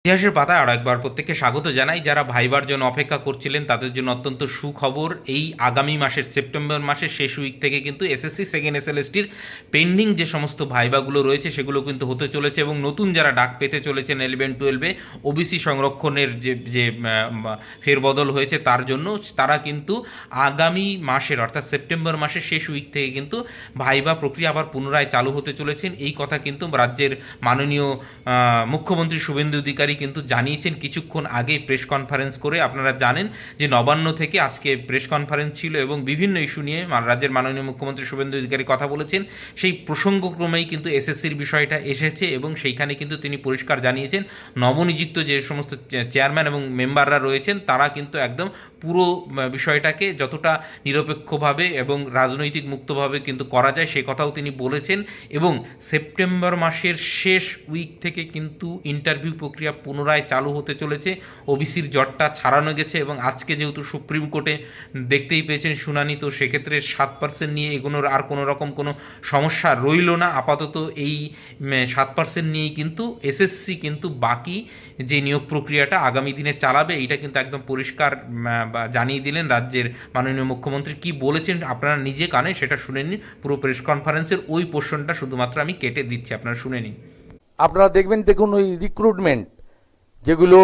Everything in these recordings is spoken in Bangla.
ইতিহাসের পাতায় আরও একবার প্রত্যেককে স্বাগত জানাই। যারা ভাইবার জন্য অপেক্ষা করছিলেন তাদের জন্য অত্যন্ত সুখবর। এই আগামী মাসের সেপ্টেম্বর মাসের শেষ উইক থেকে কিন্তু এসএসসি সেকেন্ড এসএলএসটির পেন্ডিং যে সমস্ত ভাইবাগুলো রয়েছে সেগুলো কিন্তু হতে চলেছে, এবং নতুন যারা ডাক পেতে চলেছেন 11-12-এ ওবিসি সংরক্ষণের যে ফেরবদল হয়েছে তার জন্য তারা কিন্তু আগামী মাসের অর্থাৎ সেপ্টেম্বর মাসের শেষ উইক থেকে কিন্তু ভাইবা প্রক্রিয়া আবার পুনরায় চালু হতে চলেছেন। এই কথা কিন্তু রাজ্যের মাননীয় মুখ্যমন্ত্রী শুভেন্দু অধিকারী কিন্তু জানিয়েছেন কিছুক্ষণ আগে প্রেস কনফারেন্স করে। আপনারা জানেন যে নবান্ন থেকে আজকে প্রেস কনফারেন্স ছিল এবং বিভিন্ন ইস্যু নিয়ে রাজ্যের মাননীয় মুখ্যমন্ত্রী শুভেন্দু অধিকারী কথা বলেছেন। সেই প্রসঙ্গক্রমেই কিন্তু এসএসসির বিষয়টা এসেছে এবং সেইখানে কিন্তু তিনি পরিষ্কার জানিয়েছেন নবনিযুক্ত যে সমস্ত চেয়ারম্যান এবং মেম্বাররা রয়েছেন তারা কিন্তু একদম পুরো বিষয়টাকে যতটা নিরপেক্ষভাবে এবং রাজনৈতিক মুক্তভাবে কিন্তু করা যায় সে কথাও তিনি বলেছেন। এবং সেপ্টেম্বর মাসের শেষ উইক থেকে কিন্তু ইন্টারভিউ প্রক্রিয়া পুনরায় চালু হতে চলেছে। ওবিসির জটটা ছাড়ানো গেছে এবং আজকে যেহেতু সুপ্রিম কোর্টে দেখতেই পেয়েছেন শুনানি, তো সেক্ষেত্রে 7% নিয়ে এগোনোর আর কোনো রকম কোনো সমস্যা রইল না। আপাতত এই 7% নিয়েই কিন্তু এসএসসি কিন্তু বাকি যে নিয়োগ প্রক্রিয়াটা আগামী দিনে চালাবে এইটা কিন্তু একদম পরিষ্কার জানিয়ে দিলেন রাজ্যের মাননীয় মুখ্যমন্ত্রী। কি বলেছেন আপনারা নিজে কানে সেটা শুনে নিন। পুরো প্রেস কনফারেন্সের ওই পোর্শনটা শুধুমাত্র আমি কেটে দিচ্ছি, আপনারা শুনে নিন। আপনারা দেখবেন, দেখুন ওই রিক্রুটমেন্ট যেগুলো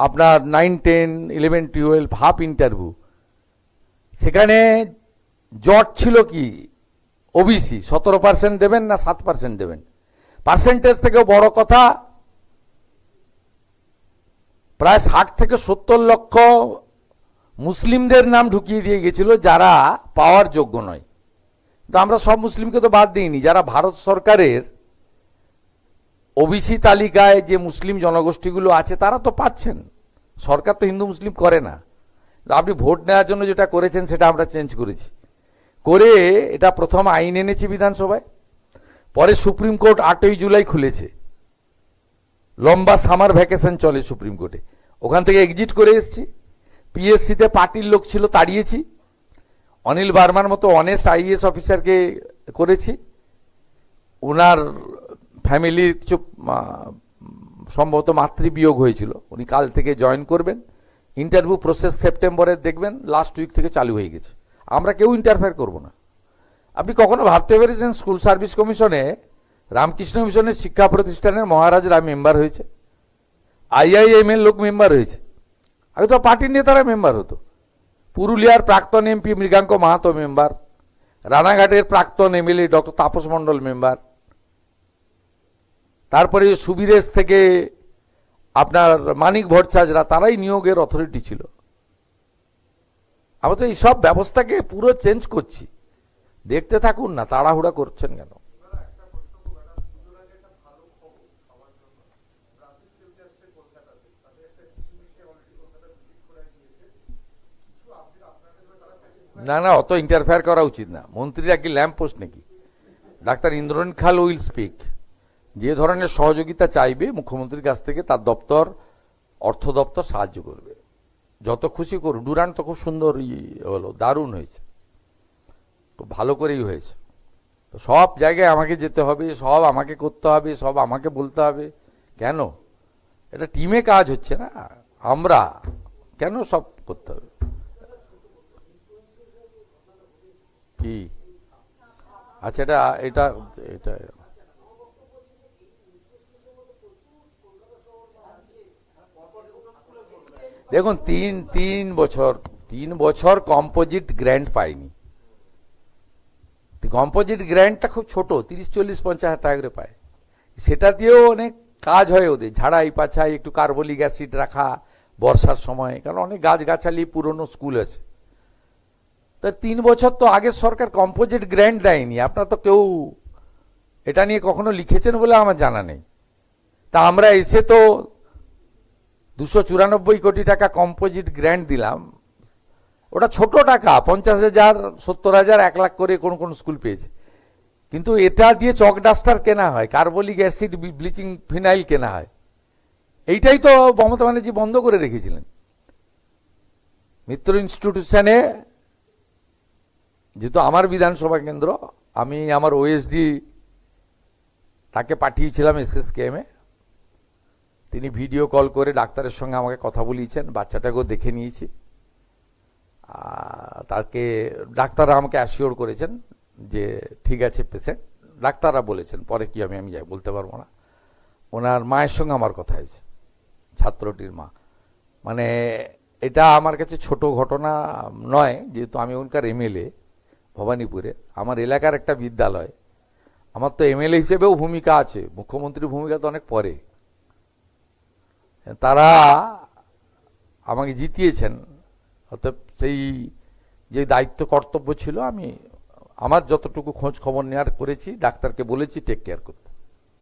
আপনার 9, 10, 11, 12 হাফ ইন্টারভিউ, সেখানে জট ছিল কি ওবিসি 17% দেবেন না 7% দেবেন। পার্সেন্টেজ থেকেও বড় কথা, প্রায় 60 থেকে 70 লক্ষ মুসলিমদের নাম ঢুকিয়ে দিয়ে গেছিল যারা পাওয়ার যোগ্য নয়। তো আমরা সব মুসলিমকে তো বাদ দিইনি, যারা ভারত সরকারের ওবিসি তালিকায় যে মুসলিম জনগোষ্ঠীগুলো আছে তারা তো পাচ্ছেন। সরকার তো হিন্দু মুসলিম করে না। আপনি ভোট নেওয়ার জন্য যেটা করেছেন সেটা আমরা চেঞ্জ করেছি, করে এটা প্রথম আইন এনেছি বিধানসভায়, পরে সুপ্রিম কোর্ট 8ই জুলাই খুলেছে। লম্বা সামার ভ্যাকেশন চলে সুপ্রিম কোর্টে, ওখান থেকে এক্সিট করে এসেছি। পিএসসিতে পার্টির লোক ছিল তাড়িয়েছি, অনিল বার্মার মতো অনেস্ট আইএএস অফিসারকে করেছি। ওনার ফ্যামিলির কিছু সম্ভবত মাতৃবিয়োগ হয়েছিল, উনি কাল থেকে জয়েন করবেন। ইন্টারভিউ প্রসেস সেপ্টেম্বরের দেখবেন লাস্ট উইক থেকে চালু হয়ে গেছে। আমরা কেউ ইন্টারফেয়ার করব না। আপনি কখনো ভাবতে পেরেছেন স্কুল সার্ভিস কমিশনে রামকৃষ্ণ মিশনের শিক্ষা প্রতিষ্ঠানের মহারাজরা মেম্বার হয়েছে, আইআইএম এর লোক মেম্বার হয়েছে। আগে তো পার্টির নেতারা মেম্বার হতো। পুরুলিয়ার প্রাক্তন এমপি মৃগাঙ্ক মাহাতো মেম্বার, রানাঘাটের প্রাক্তন MLA doctor Tapas Mondal member, তারপরে সুবিরেশ থেকে আপনার মানিক ভট্টাচার্যরা, তারাই নিয়োগের অথরিটি ছিল। আমরা তো এই সব ব্যবস্থাকে পুরো চেঞ্জ করছি। দেখতে থাকুন না, তাড়াহুড়া করছেন কেন? না না, অত ইন্টারফেয়ার করা উচিত না। মন্ত্রীরা কি ল্যাম্প পোস্ট নাকি? ডাক্তার ইন্দ্রনীল খাল উইল স্পিক। যে ধরনের সহযোগিতা চাইবে মুখ্যমন্ত্রীর কাছ থেকে তার দপ্তর, অর্থ দপ্তর সাহায্য করবে। যত খুশি করুন। ডুরান্ট তো খুব সুন্দর হলো, দারুণ হয়েছে, খুব ভালো করেই হয়েছে। তো সব জায়গায় আমাকে যেতে হবে, সব আমাকে করতে হবে, সব আমাকে বলতে হবে কেন? এটা টিমে কাজ হচ্ছে না, আমরা কেন সব করতে হবে? কি আচ্ছা, এটা এটা এটা দেখুন, তিন বছর কম্পোজিট গ্র্যান্ট পাইনি। কম্পোজিট গ্র্যান্টটা খুব ছোট, 30, 40, 50 হাজার টাকা করে পায়। সেটা দিয়েও অনেক কাজ হয় ওদের, ঝাড়াই পাছাই, একটু কার্বলিক অ্যাসিড রাখা বর্ষার সময়, কারণ অনেক গাছগাছালি পুরনো স্কুল আছে। তার 3 বছর তো আগের সরকার কম্পোজিট গ্র্যান্ট দেয়নি। আপনারা তো কেউ এটা নিয়ে কখনো লিখেছেন বলে আমার জানা নেই। তা আমরা এসে তো 294 কোটি টাকা কম্পোজিট গ্র্যান্ট দিলাম। ওটা ছোট টাকা, 50,000, 70,000, 1 লাখ করে কোন কোন স্কুল পেয়েছে। কিন্তু এটা দিয়ে চক ডাস্টার কেনা হয়, কার্বলিক অ্যাসিড, ব্লিচিং ফিনাইল কেনা হয়। এইটাই তো মমতা ব্যানার্জি বন্ধ করে রেখেছিলেন। মিত্র ইনস্টিটিউশনে, যেহেতু আমার বিধানসভা কেন্দ্র, আমি আমার ওএসডি তাকে পাঠিয়েছিলাম এসএসকেএমে। তিনি তিনি ভিডিও কল করে ডাক্তারের সঙ্গে আমাকে কথা বলিয়েছেন, বাচ্চাটাকেও দেখে নিয়েছি। তাকে ডাক্তাররা আমাকে অ্যাসিওর করেছেন যে ঠিক আছে পেশেন্ট, ডাক্তাররা বলেছেন, পরে কি আমি যাই বলতে পারবো না। ওনার মায়ের সঙ্গে আমার কথা হয়েছে, ছাত্রটির মা। মানে এটা আমার কাছে ছোট ঘটনা নয়, যেহেতু আমি ওখানকার এমএলএ ভবানীপুরে, আমার এলাকার একটা বিদ্যালয়, আমার তো এমএলএ হিসেবেও ভূমিকা আছে, মুখ্যমন্ত্রীর ভূমিকা তো অনেক পরে। তারা আমাকে জিতিয়েছেন, অর্থাৎ সেই যে দায়িত্ব কর্তব্য ছিল আমি আমার যতটুকু খোঁজ খবর নেওয়ার করেছি, ডাক্তারকে বলেছি টেক কেয়ার করতে।